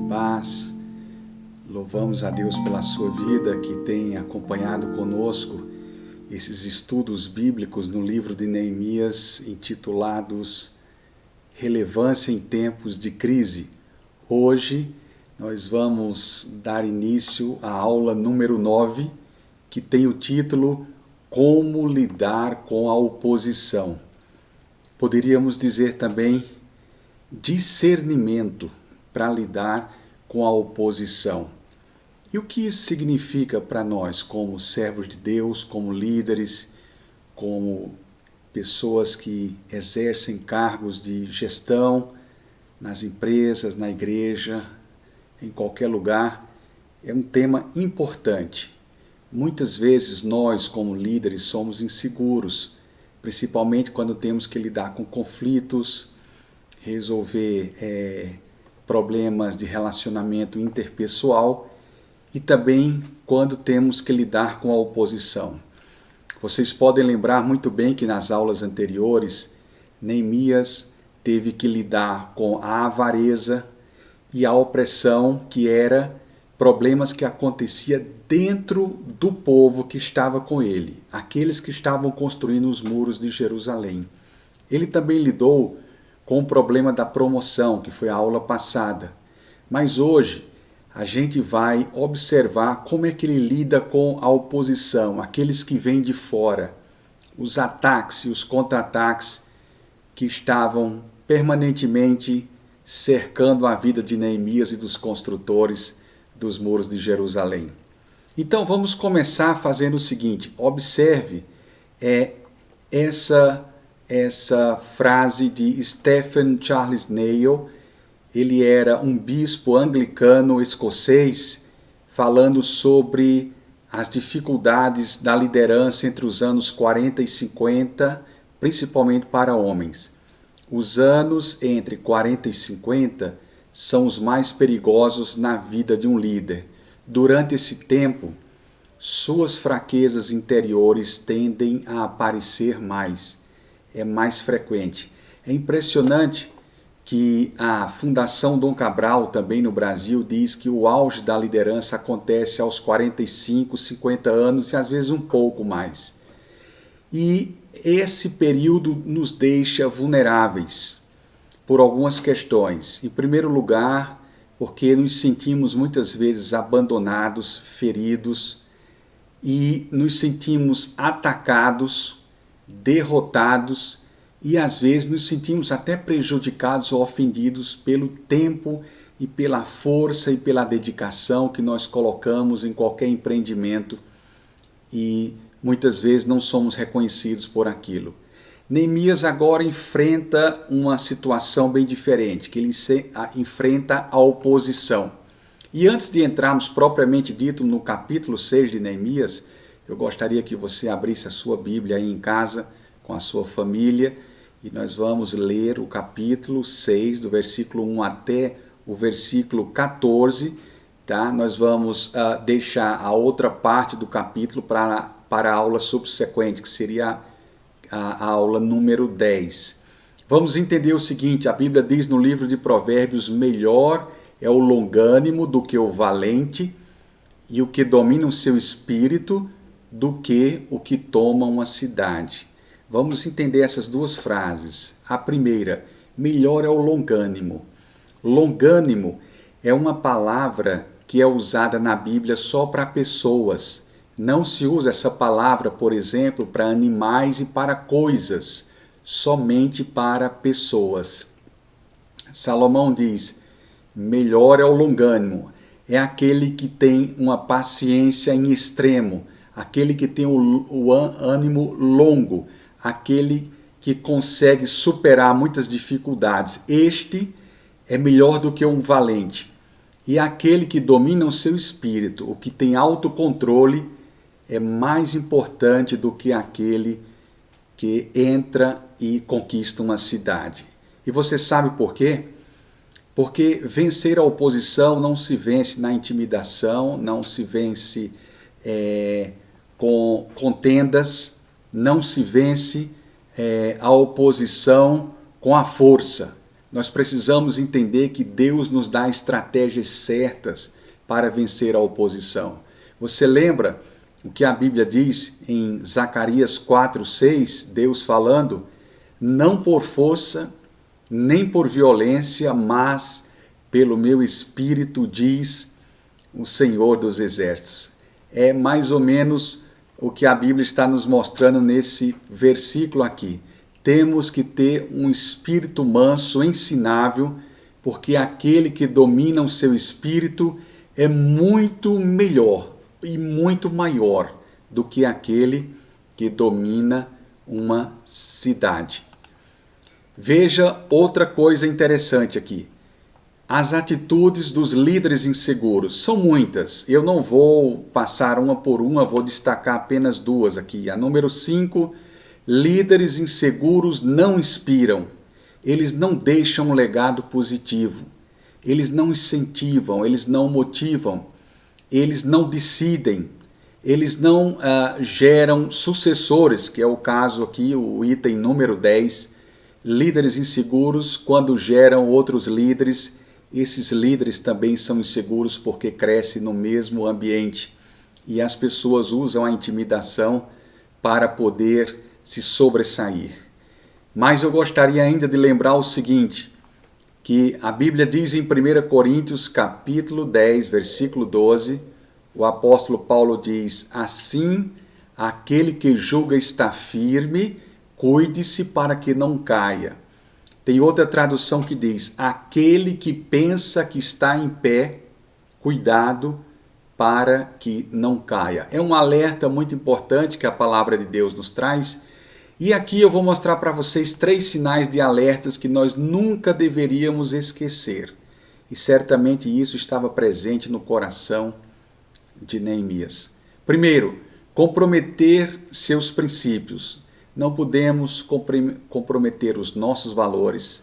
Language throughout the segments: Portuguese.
paz. Louvamos a Deus pela sua vida que tem acompanhado conosco esses estudos bíblicos no livro de Neemias intitulados Relevância em Tempos de Crise. Hoje nós vamos dar início à aula número 9, que tem o título Como lidar com a oposição. Poderíamos dizer também discernimento para lidar com a oposição. E o que isso significa para nós como servos de Deus, como líderes, como pessoas que exercem cargos de gestão nas empresas, na igreja, em qualquer lugar? É um tema importante. Muitas vezes nós, como líderes, somos inseguros, principalmente quando temos que lidar com conflitos, resolver problemas de relacionamento interpessoal e também quando temos que lidar com a oposição. Vocês podem lembrar muito bem que nas aulas anteriores, Neemias teve que lidar com a avareza e a opressão, que era problemas que acontecia dentro do povo que estava com ele, aqueles que estavam construindo os muros de Jerusalém. Ele também lidou com o problema da promoção, que foi a aula passada. Mas hoje a gente vai observar como é que ele lida com a oposição, aqueles que vêm de fora, os ataques e os contra-ataques que estavam permanentemente cercando a vida de Neemias e dos construtores dos muros de Jerusalém. Então vamos começar fazendo o seguinte: observe essa frase de Stephen Charles Neil. Ele era um bispo anglicano escocês, falando sobre as dificuldades da liderança entre os anos 40 e 50, principalmente para homens. Os anos entre 40 e 50 são os mais perigosos na vida de um líder. Durante esse tempo, suas fraquezas interiores tendem a aparecer mais. É mais frequente. É impressionante que a Fundação Dom Cabral, também no Brasil, diz que o auge da liderança acontece aos 45, 50 anos e às vezes um pouco mais. E esse período nos deixa vulneráveis por algumas questões. Em primeiro lugar, porque nos sentimos muitas vezes abandonados, feridos e nos sentimos atacados, derrotados e às vezes nos sentimos até prejudicados ou ofendidos pelo tempo e pela força e pela dedicação que nós colocamos em qualquer empreendimento e muitas vezes não somos reconhecidos por aquilo. Neemias agora enfrenta uma situação bem diferente, que ele enfrenta a oposição. E antes de entrarmos propriamente dito no capítulo 6 de Neemias, eu gostaria que você abrisse a sua Bíblia aí em casa com a sua família e nós vamos ler o capítulo 6, do versículo 1 até o versículo 14. Tá? Nós vamos deixar a outra parte do capítulo para a aula subsequente, que seria a aula número 10. Vamos entender o seguinte: a Bíblia diz no livro de Provérbios: melhor é o longânimo do que o valente, e o que domina o seu espírito do que o que toma uma cidade. Vamos entender essas duas frases. A primeira: melhor é o longânimo. Longânimo é uma palavra que é usada na Bíblia só para pessoas. Não se usa essa palavra, por exemplo, para animais e para coisas, somente para pessoas. Salomão diz: melhor é o longânimo, é aquele que tem uma paciência em extremo, aquele que tem o ânimo longo, aquele que consegue superar muitas dificuldades. Este é melhor do que um valente. E aquele que domina o seu espírito, o que tem autocontrole, é mais importante do que aquele que entra e conquista uma cidade. E você sabe por quê? Porque vencer a oposição não se vence na intimidação, não se vence com contendas, não se vence a oposição com a força. Nós precisamos entender que Deus nos dá estratégias certas para vencer a oposição. Você lembra o que a Bíblia diz em Zacarias 4:6, Deus falando: não por força, nem por violência, mas pelo meu Espírito, diz o Senhor dos Exércitos. É mais ou menos o que a Bíblia está nos mostrando nesse versículo aqui. Temos que ter um espírito manso, ensinável, porque aquele que domina o seu espírito é muito melhor e muito maior do que aquele que domina uma cidade. Veja outra coisa interessante aqui. As atitudes dos líderes inseguros são muitas. Eu não vou passar uma por uma, vou destacar apenas duas aqui. A número 5, líderes inseguros não inspiram. Eles não deixam um legado positivo. Eles não incentivam, eles não motivam, eles não decidem, eles não geram sucessores, que é o caso aqui, o item número 10. Líderes inseguros, quando geram outros líderes, esses líderes também são inseguros porque crescem no mesmo ambiente e as pessoas usam a intimidação para poder se sobressair. Mas eu gostaria ainda de lembrar o seguinte, que a Bíblia diz em 1 Coríntios capítulo 10, versículo 12, o apóstolo Paulo diz: assim, aquele que julga estar firme, cuide-se para que não caia. Tem outra tradução que diz: aquele que pensa que está em pé, cuidado para que não caia. É um alerta muito importante que a palavra de Deus nos traz. E aqui eu vou mostrar para vocês 3 sinais de alertas que nós nunca deveríamos esquecer. E certamente isso estava presente no coração de Neemias. Primeiro, comprometer seus princípios. Não podemos comprometer os nossos valores,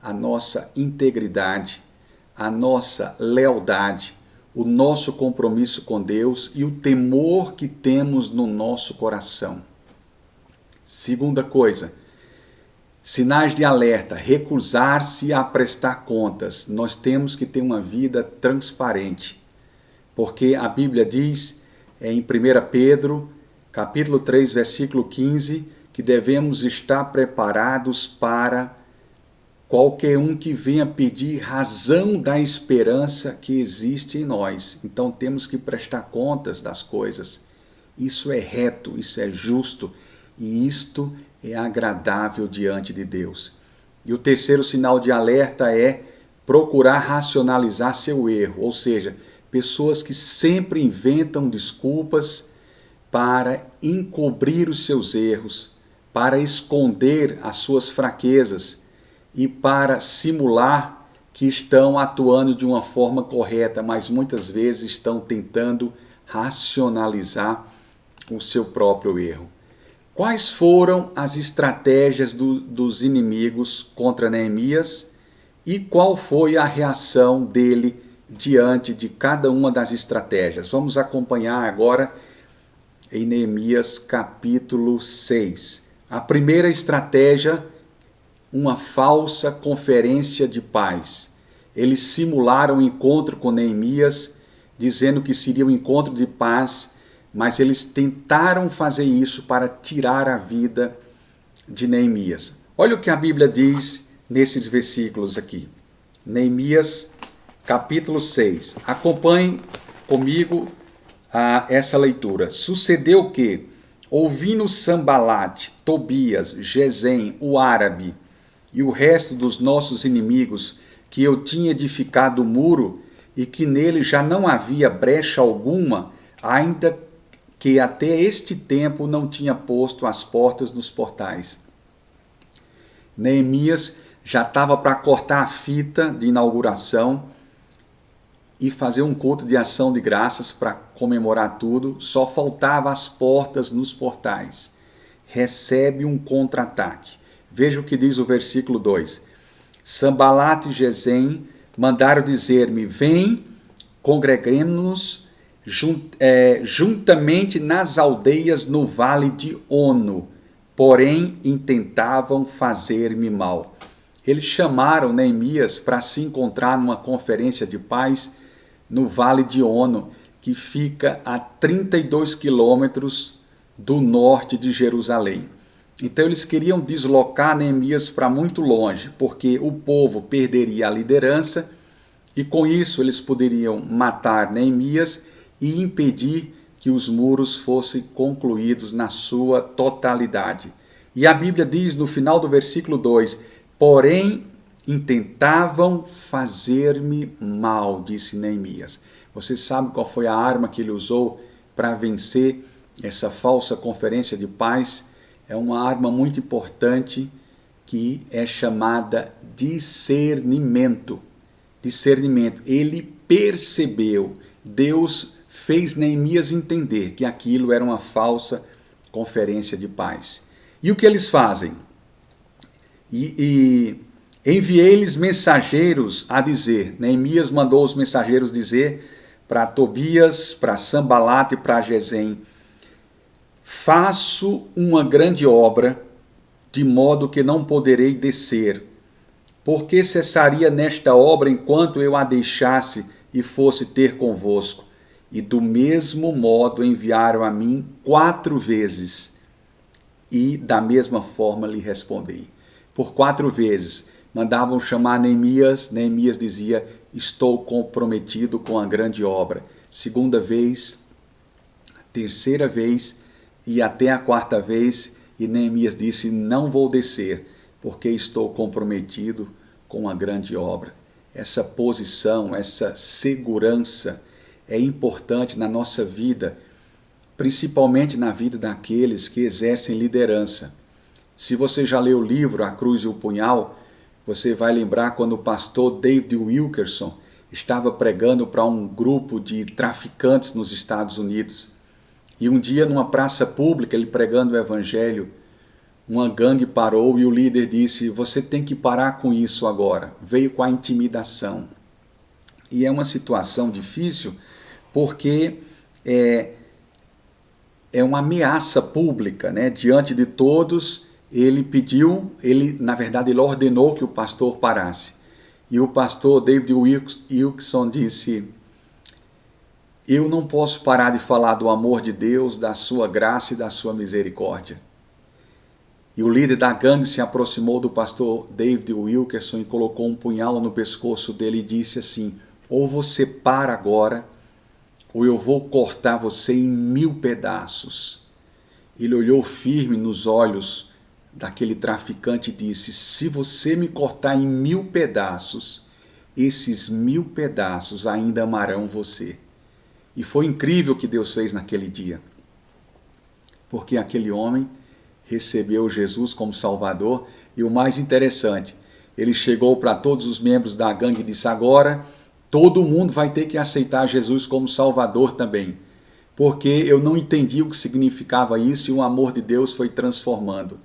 a nossa integridade, a nossa lealdade, o nosso compromisso com Deus e o temor que temos no nosso coração. Segunda coisa, sinais de alerta, recusar-se a prestar contas. Nós temos que ter uma vida transparente, porque a Bíblia diz em 1 Pedro, capítulo 3, versículo 15, que devemos estar preparados para qualquer um que venha pedir razão da esperança que existe em nós. Então temos que prestar contas das coisas. Isso é reto, isso é justo e isto é agradável diante de Deus. E o terceiro sinal de alerta é procurar racionalizar seu erro, ou seja, pessoas que sempre inventam desculpas para encobrir os seus erros, para esconder as suas fraquezas e para simular que estão atuando de uma forma correta, mas muitas vezes estão tentando racionalizar o seu próprio erro. Quais foram as estratégias dos inimigos contra Neemias e qual foi a reação dele diante de cada uma das estratégias? Vamos acompanhar agora em Neemias capítulo 6. A primeira estratégia, uma falsa conferência de paz. Eles simularam um encontro com Neemias, dizendo que seria um encontro de paz, mas eles tentaram fazer isso para tirar a vida de Neemias. Olha o que a Bíblia diz nesses versículos aqui. Neemias, capítulo 6. Acompanhe comigo essa leitura. Sucedeu que, ouvindo Sanbalate, Tobias, Gesem, o árabe, e o resto dos nossos inimigos, que eu tinha edificado o muro, e que nele já não havia brecha alguma, ainda que até este tempo não tinha posto as portas nos portais. Neemias já estava para cortar a fita de inauguração e fazer um culto de ação de graças para comemorar tudo, só faltava as portas nos portais. Recebe um contra-ataque. Veja o que diz o versículo 2. Sanbalate e Gesem mandaram dizer-me: vem, congreguemo-nos juntamente nas aldeias no vale de Ono, porém intentavam fazer-me mal. eles chamaram Neemias para se encontrar numa conferência de paz no Vale de Ono, que fica a 32 quilômetros do norte de Jerusalém. Então eles queriam deslocar Neemias para muito longe, porque o povo perderia a liderança e com isso eles poderiam matar Neemias e impedir que os muros fossem concluídos na sua totalidade. E a Bíblia diz no final do versículo 2, porém intentavam fazer-me mal, disse Neemias. Você sabe qual foi a arma que ele usou para vencer essa falsa conferência de paz? É uma arma muito importante que é chamada discernimento. Discernimento. Ele percebeu, Deus fez Neemias entender que aquilo era uma falsa conferência de paz. E o que eles fazem? Enviei-lhes mensageiros a dizer, Neemias mandou os mensageiros dizer para Tobias, para Sanbalate e para Gesem, faço uma grande obra, de modo que não poderei descer, porque cessaria nesta obra enquanto eu a deixasse e fosse ter convosco. E do mesmo modo enviaram a mim 4 vezes, e da mesma forma lhe respondi. Por 4 vezes mandavam chamar Neemias, Neemias dizia, estou comprometido com a grande obra. 2ª vez, 3ª vez e até a 4ª vez, e Neemias disse, não vou descer, porque estou comprometido com a grande obra. Essa posição, essa segurança é importante na nossa vida, principalmente na vida daqueles que exercem liderança. Se você já leu o livro A Cruz e o Punhal, você vai lembrar quando o pastor David Wilkerson estava pregando para um grupo de traficantes nos Estados Unidos. E um dia, numa praça pública, ele pregando o evangelho, uma gangue parou e o líder disse, você tem que parar com isso agora. Veio com a intimidação. E é uma situação difícil porque é uma ameaça pública, né? Diante de todos, na verdade, ele ordenou que o pastor parasse. E o pastor David Wilkerson disse, eu não posso parar de falar do amor de Deus, da sua graça e da sua misericórdia. E o líder da gangue se aproximou do pastor David Wilkerson e colocou um punhal no pescoço dele e disse assim, ou você para agora, ou eu vou cortar você em 1000 pedaços. Ele olhou firme nos olhos daquele traficante e disse, se você me cortar em 1000 pedaços, esses 1000 pedaços ainda amarão você. E foi incrível o que Deus fez naquele dia, porque aquele homem recebeu Jesus como Salvador, e o mais interessante, ele chegou para todos os membros da gangue e disse, agora todo mundo vai ter que aceitar Jesus como Salvador também, porque eu não entendi o que significava isso e o amor de Deus foi transformando.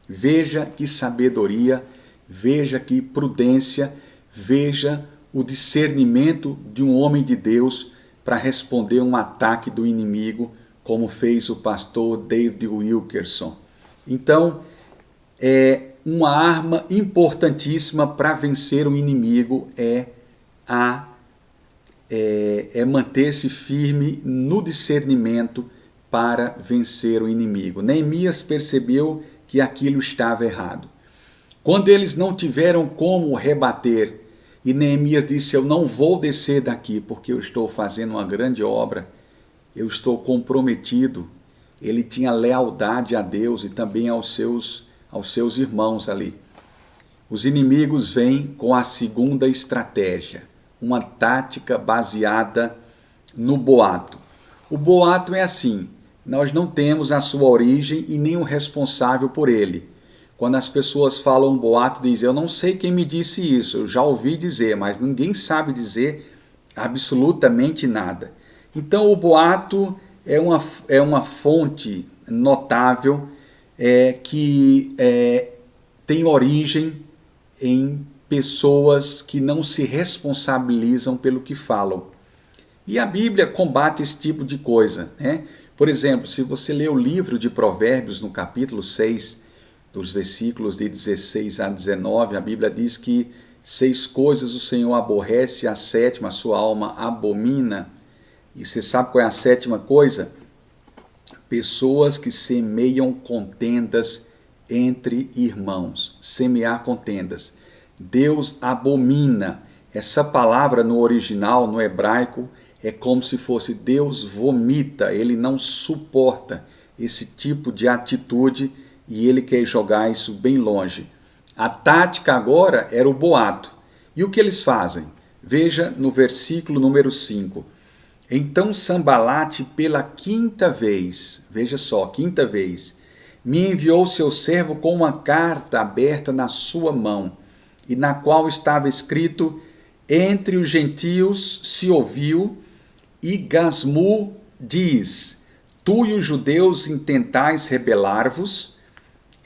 Veja que sabedoria, veja que prudência, veja o discernimento de um homem de Deus para responder um ataque do inimigo, como fez o pastor David Wilkerson. Então, é uma arma importantíssima para vencer o inimigo é manter-se firme no discernimento para vencer o inimigo. Neemias percebeu que aquilo estava errado. Quando eles não tiveram como rebater, e Neemias disse, eu não vou descer daqui porque eu estou fazendo uma grande obra, eu estou comprometido. Ele tinha lealdade a Deus e também aos seus irmãos ali. Os inimigos vêm com a segunda estratégia, uma tática baseada no boato. O boato é assim, nós não temos a sua origem e nem o responsável por ele. Quando as pessoas falam boato, dizem, eu não sei quem me disse isso, eu já ouvi dizer, mas ninguém sabe dizer absolutamente nada. Então o boato é uma fonte notável que tem origem em pessoas que não se responsabilizam pelo que falam. E a Bíblia combate esse tipo de coisa, né? Por exemplo, se você ler o livro de Provérbios no capítulo 6, dos versículos de 16 a 19, a Bíblia diz que 6 coisas o Senhor aborrece, a sétima a sua alma abomina. E você sabe qual é a sétima coisa? Pessoas que semeiam contendas entre irmãos. Semear contendas. Deus abomina. Essa palavra no original, no hebraico, é como se fosse Deus vomita. Ele não suporta esse tipo de atitude e ele quer jogar isso bem longe. A tática agora era o boato. E o que eles fazem? Veja no versículo número 5. Então Sambalate pela 5ª vez, veja só, 5ª vez, me enviou seu servo com uma carta aberta na sua mão, e na qual estava escrito: entre os gentios se ouviu, e Gasmu diz: tu e os judeus intentais rebelar-vos,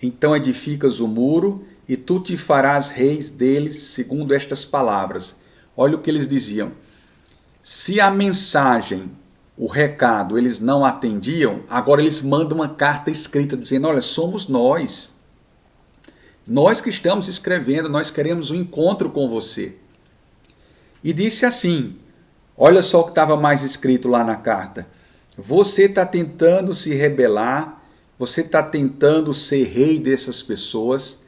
então edificas o muro, e tu te farás reis deles, segundo estas palavras. Olha o que eles diziam. Se a mensagem, o recado, eles não atendiam, agora eles mandam uma carta escrita dizendo: olha, somos nós. Nós que estamos escrevendo, nós queremos um encontro com você. E disse assim, olha só o que estava mais escrito lá na carta. Você está tentando se rebelar, você está tentando ser rei dessas pessoas.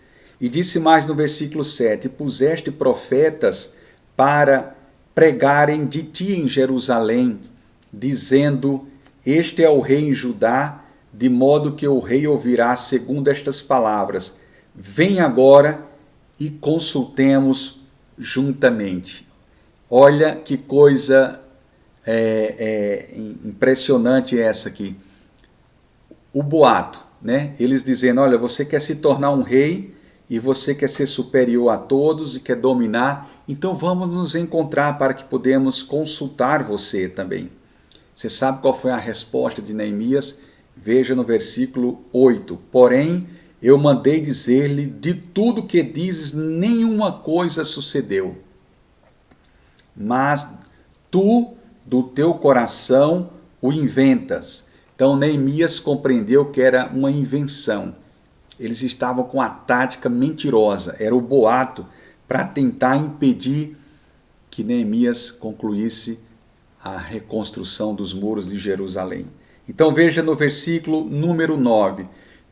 E disse mais no versículo 7, puseste profetas para pregarem de ti em Jerusalém, dizendo, este é o rei em Judá, de modo que o rei ouvirá segundo estas palavras. Vem agora e consultemos juntamente. Olha que coisa impressionante essa aqui. O boato, né? Eles dizendo, olha, você quer se tornar um rei e você quer ser superior a todos e quer dominar, então vamos nos encontrar para que podemos consultar você também. Você sabe qual foi a resposta de Neemias? Veja no versículo 8. Porém, eu mandei dizer-lhe, de tudo que dizes, nenhuma coisa sucedeu. Mas tu, do teu coração, o inventas. Então, Neemias compreendeu que era uma invenção. Eles estavam com a tática mentirosa, era o boato, para tentar impedir que Neemias concluísse a reconstrução dos muros de Jerusalém. Então veja no versículo número 9,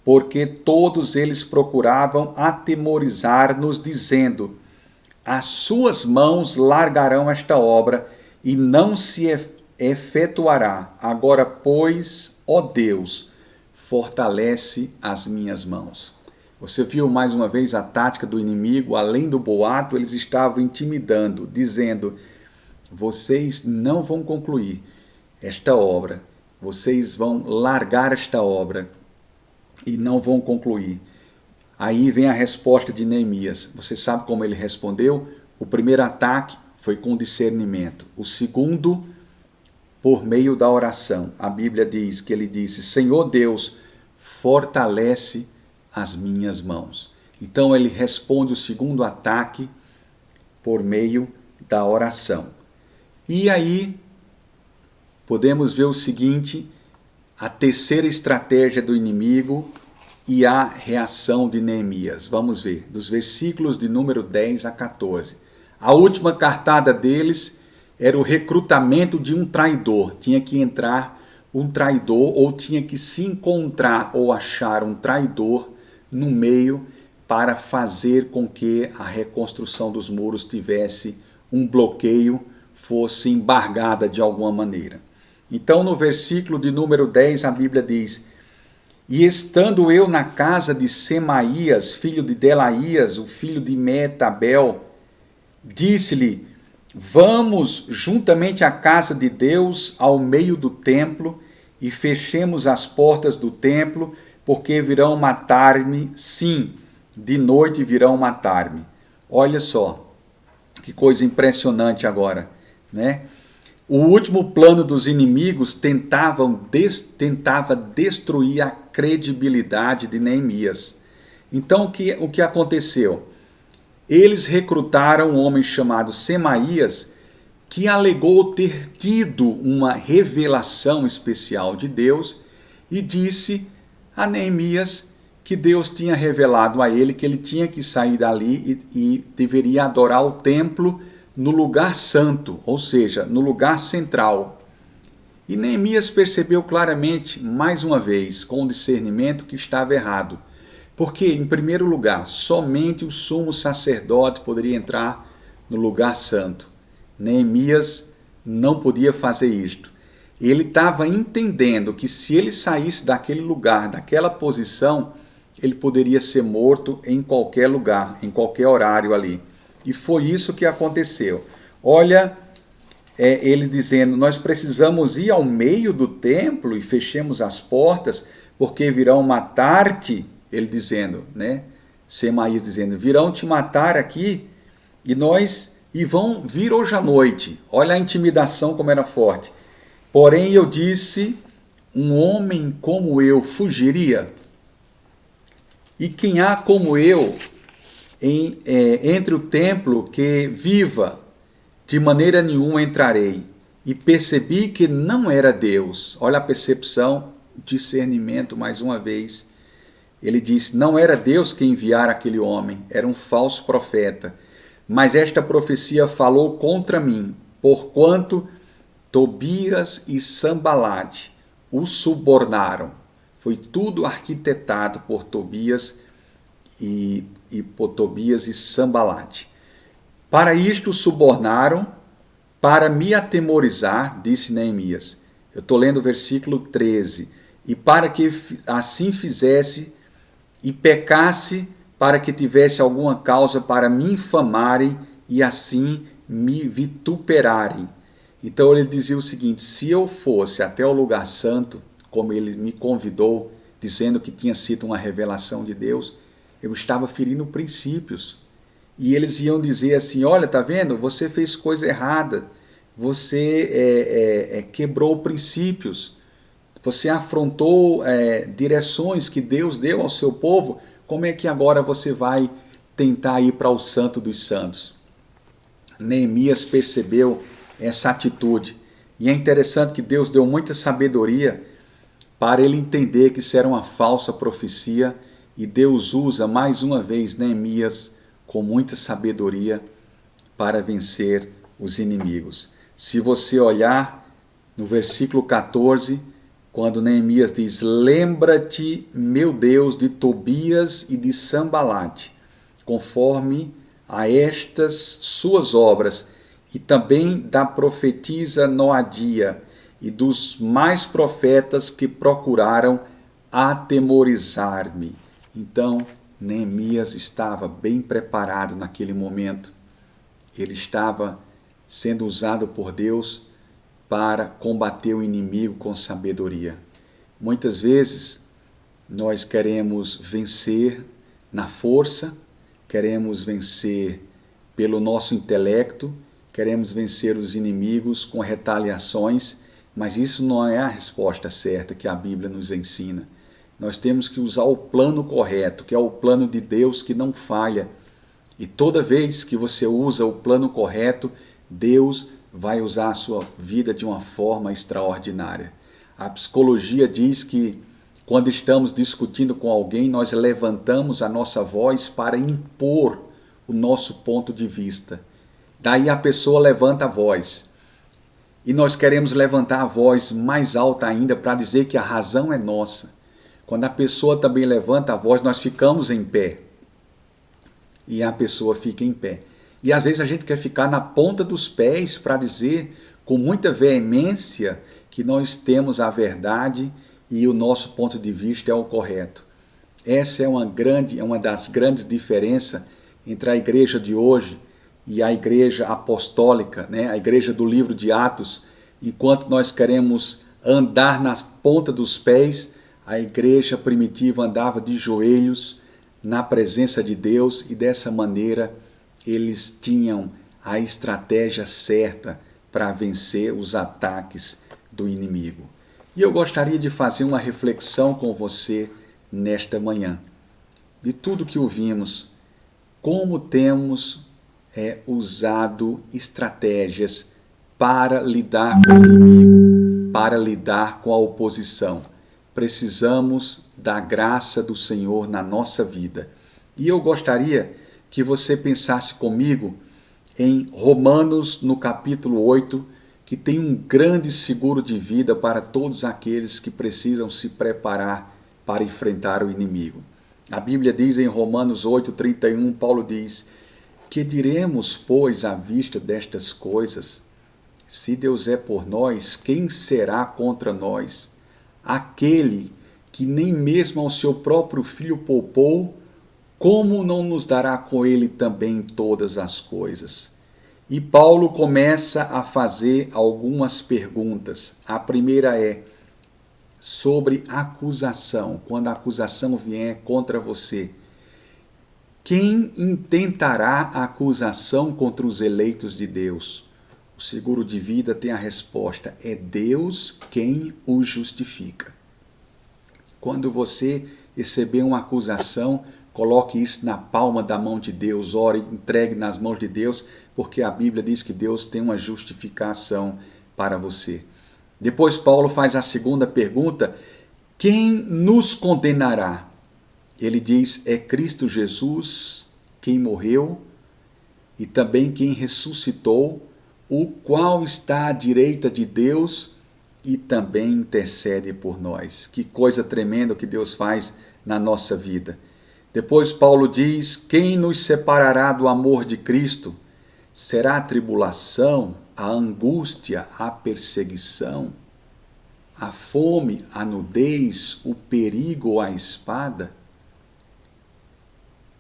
porque todos eles procuravam atemorizar-nos, dizendo, as suas mãos largarão esta obra e não se efetuará. Agora, pois, ó Deus, fortalece as minhas mãos. Você viu mais uma vez a tática do inimigo? Além do boato, eles estavam intimidando, dizendo, vocês não vão concluir esta obra, vocês vão largar esta obra e não vão concluir. Aí vem a resposta de Neemias. Você sabe como ele respondeu? O primeiro ataque foi com discernimento. O segundo, por meio da oração. A Bíblia diz que ele disse, Senhor Deus, fortalece as minhas mãos. Então ele responde o segundo ataque por meio da oração. E aí podemos ver o seguinte, a terceira estratégia do inimigo e a reação de Neemias. Vamos ver, dos versículos de número 10 a 14. A última cartada deles era o recrutamento de um traidor. Tinha que entrar um traidor ou tinha que se encontrar ou achar um traidor no meio para fazer com que a reconstrução dos muros tivesse um bloqueio, fosse embargada de alguma maneira. Então no versículo de número 10 a Bíblia diz, e estando eu na casa de Semaías, filho de Delaías, o filho de Meetabel, disse-lhe, vamos juntamente à casa de Deus ao meio do templo e fechemos as portas do templo, porque virão matar-me, sim, de noite virão matar-me. Olha só, que coisa impressionante agora, né? O último plano dos inimigos tentava destruir a credibilidade de Neemias. Então o que aconteceu? Eles recrutaram um homem chamado Semaías, que alegou ter tido uma revelação especial de Deus e disse a Neemias que Deus tinha revelado a ele que ele tinha que sair dali e deveria adorar o templo no lugar santo, ou seja, no lugar central. E Neemias percebeu claramente, mais uma vez, com discernimento, que estava errado. Porque, em primeiro lugar, somente o sumo sacerdote poderia entrar no lugar santo. Neemias não podia fazer isto. Ele estava entendendo que se ele saísse daquele lugar, daquela posição, ele poderia ser morto em qualquer lugar, em qualquer horário ali. E foi isso que aconteceu. Olha, ele dizendo, nós precisamos ir ao meio do templo e fechemos as portas, porque virão matar-te, ele dizendo, né? Semaías dizendo, virão te matar aqui, e vão vir hoje à noite. Olha a intimidação como era forte. Porém eu disse, um homem como eu fugiria? E quem há como eu entre o templo que viva? De maneira nenhuma entrarei. E percebi que não era Deus. Olha a percepção, discernimento mais uma vez. Ele disse, não era Deus que enviara aquele homem, era um falso profeta. Mas esta profecia falou contra mim, porquanto Tobias e Sambalate o subornaram. Foi tudo arquitetado por Tobias e Sambalate. Para isto subornaram, para me atemorizar, disse Neemias. Eu estou lendo o versículo 13. E para que assim fizesse e pecasse, para que tivesse alguma causa para me infamarem e assim me vituperarem. Então ele dizia o seguinte, se eu fosse até o lugar santo, como ele me convidou, dizendo que tinha sido uma revelação de Deus, eu estava ferindo princípios. E eles iam dizer assim, olha, tá vendo? Você fez coisa errada, você quebrou princípios, você afrontou direções que Deus deu ao seu povo, como é que agora você vai tentar ir para o Santo dos Santos? Neemias percebeu essa atitude. E é interessante que Deus deu muita sabedoria para ele entender que isso era uma falsa profecia, e Deus usa mais uma vez Neemias com muita sabedoria para vencer os inimigos. Se você olhar no versículo 14, quando Neemias diz, lembra-te, meu Deus, de Tobias e de Sambalate, conforme a estas suas obras, e também da profetisa Noadia, e dos mais profetas que procuraram atemorizar-me. Então, Neemias estava bem preparado naquele momento. Ele estava sendo usado por Deus para combater o inimigo com sabedoria. Muitas vezes, nós queremos vencer na força, queremos vencer pelo nosso intelecto, queremos vencer os inimigos com retaliações, mas isso não é a resposta certa que a Bíblia nos ensina. Nós temos que usar o plano correto, que é o plano de Deus que não falha. E toda vez que você usa o plano correto, Deus vai usar a sua vida de uma forma extraordinária. A psicologia diz que quando estamos discutindo com alguém, nós levantamos a nossa voz para impor o nosso ponto de vista. Daí a pessoa levanta a voz. E nós queremos levantar a voz mais alta ainda para dizer que a razão é nossa. Quando a pessoa também levanta a voz, nós ficamos em pé. E a pessoa fica em pé. E às vezes a gente quer ficar na ponta dos pés para dizer com muita veemência que nós temos a verdade e o nosso ponto de vista é o correto. Essa é uma das grandes diferenças entre a igreja de hoje e a igreja apostólica, né? A igreja do livro de Atos. Enquanto nós queremos andar na ponta dos pés, a igreja primitiva andava de joelhos na presença de Deus e dessa maneira eles tinham a estratégia certa para vencer os ataques do inimigo. E eu gostaria de fazer uma reflexão com você nesta manhã. De tudo que ouvimos, como temos usado estratégias para lidar com o inimigo, para lidar com a oposição. precisamos da graça do Senhor na nossa vida. E eu gostaria que você pensasse comigo em Romanos, no capítulo 8, que tem um grande seguro de vida para todos aqueles que precisam se preparar para enfrentar o inimigo. A Bíblia diz em Romanos 8:31, Paulo diz: que diremos, pois, à vista destas coisas? Se Deus é por nós, quem será contra nós? Aquele que nem mesmo ao seu próprio filho poupou, como não nos dará com ele também todas as coisas? E Paulo começa a fazer algumas perguntas. A primeira é sobre acusação. Quando a acusação vier contra você, quem intentará a acusação contra os eleitos de Deus? O seguro de vida tem a resposta: é Deus quem os justifica. Quando você receber uma acusação, coloque isso na palma da mão de Deus, ore, entregue nas mãos de Deus, porque a Bíblia diz que Deus tem uma justificação para você. Depois Paulo faz a segunda pergunta: quem nos condenará? Ele diz: é Cristo Jesus quem morreu e também quem ressuscitou, o qual está à direita de Deus e também intercede por nós. Que coisa tremenda que Deus faz na nossa vida. Depois Paulo diz: quem nos separará do amor de Cristo? Será a tribulação, a angústia, a perseguição, a fome, a nudez, o perigo ou a espada?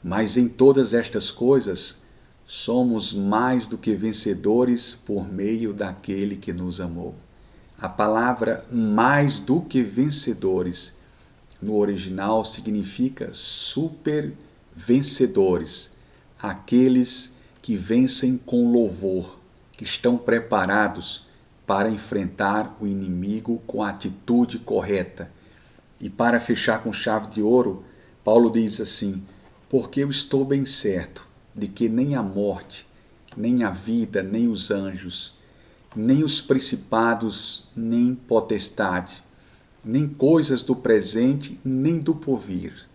Mas em todas estas coisas somos mais do que vencedores por meio daquele que nos amou. A palavra mais do que vencedores no original significa super vencedores, aqueles que vencem com louvor, que estão preparados para enfrentar o inimigo com a atitude correta. E para fechar com chave de ouro, Paulo diz assim: porque eu estou bem certo de que nem a morte, nem a vida, nem os anjos, nem os principados, nem potestade, nem coisas do presente, nem do porvir,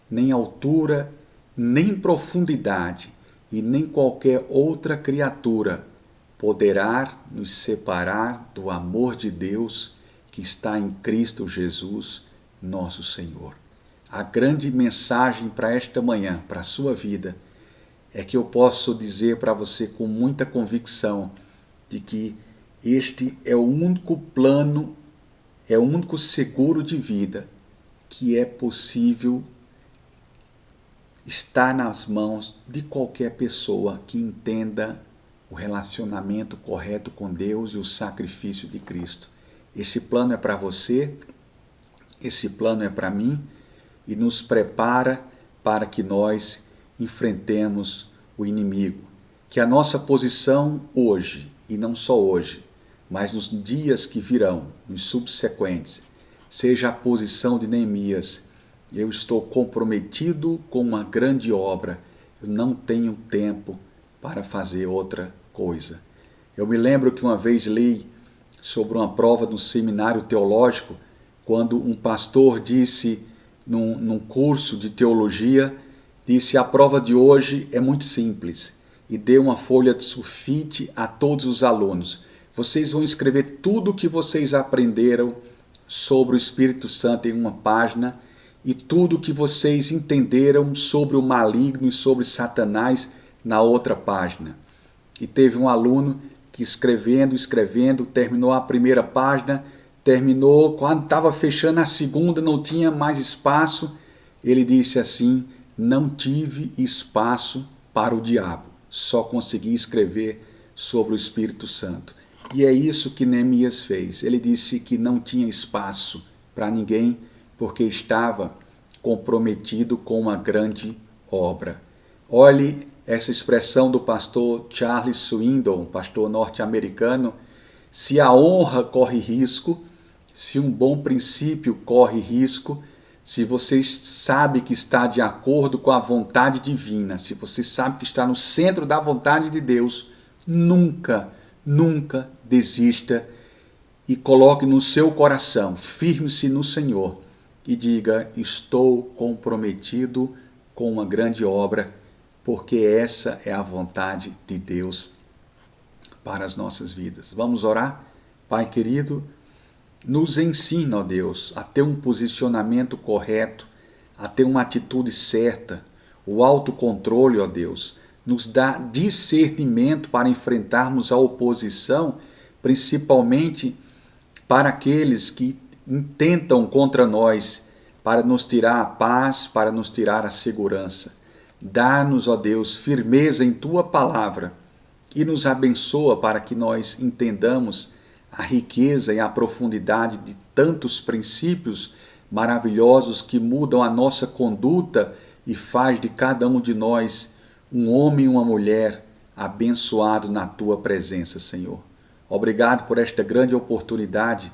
nem altura, nem profundidade, e nem qualquer outra criatura poderá nos separar do amor de Deus que está em Cristo Jesus, nosso Senhor. A grande mensagem para esta manhã, para a sua vida, é que eu posso dizer para você com muita convicção de que este é o único plano, é o único seguro de vida que é possível estar nas mãos de qualquer pessoa que entenda o relacionamento correto com Deus e o sacrifício de Cristo. Esse plano é para você, esse plano é para mim, e nos prepara para que nós enfrentemos o inimigo. Que a nossa posição hoje, e não só hoje, mas nos dias que virão, nos subsequentes, seja a posição de Neemias: eu estou comprometido com uma grande obra, eu não tenho tempo para fazer outra coisa. Eu me lembro que uma vez li sobre uma prova no seminário teológico, quando um pastor disse, num curso de teologia, disse: a prova de hoje é muito simples, e deu uma folha de sulfite a todos os alunos. Vocês vão escrever tudo o que vocês aprenderam sobre o Espírito Santo em uma página, e tudo o que vocês entenderam sobre o maligno e sobre Satanás na outra página. E teve um aluno que escrevendo, terminou a primeira página, terminou, quando estava fechando a segunda, não tinha mais espaço. Ele disse assim: não tive espaço para o diabo, só consegui escrever sobre o Espírito Santo. E é isso que Neemias fez. Ele disse que não tinha espaço para ninguém, porque estava comprometido com uma grande obra. Olhe essa expressão do pastor Charles Swindoll, pastor norte-americano: se a honra corre risco, se um bom princípio corre risco, se você sabe que está de acordo com a vontade divina, se você sabe que está no centro da vontade de Deus, nunca desista e coloque no seu coração, firme-se no Senhor, e diga: estou comprometido com uma grande obra, porque essa é a vontade de Deus para as nossas vidas. Vamos orar? Pai querido, nos ensina, ó Deus, a ter um posicionamento correto, a ter uma atitude certa, o autocontrole, ó Deus, nos dá discernimento para enfrentarmos a oposição, principalmente para aqueles que intentam contra nós, para nos tirar a paz, para nos tirar a segurança. Dá-nos, ó Deus, firmeza em Tua palavra e nos abençoa para que nós entendamos a riqueza e a profundidade de tantos princípios maravilhosos que mudam a nossa conduta e faz de cada um de nós um homem e uma mulher abençoado na Tua presença, Senhor. Obrigado por esta grande oportunidade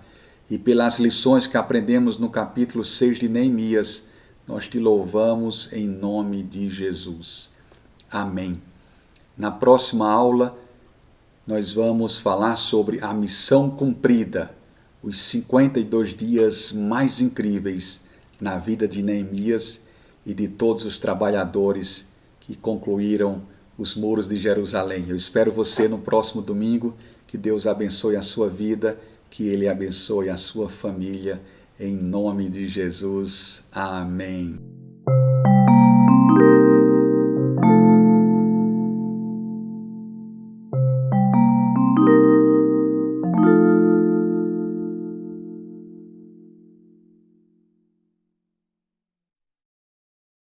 e pelas lições que aprendemos no capítulo 6 de Neemias. Nós te louvamos em nome de Jesus. Amém. Na próxima aula, nós vamos falar sobre a missão cumprida, os 52 dias mais incríveis na vida de Neemias e de todos os trabalhadores que concluíram os muros de Jerusalém. Eu espero você no próximo domingo. Que Deus abençoe a sua vida, que Ele abençoe a sua família, em nome de Jesus. Amém.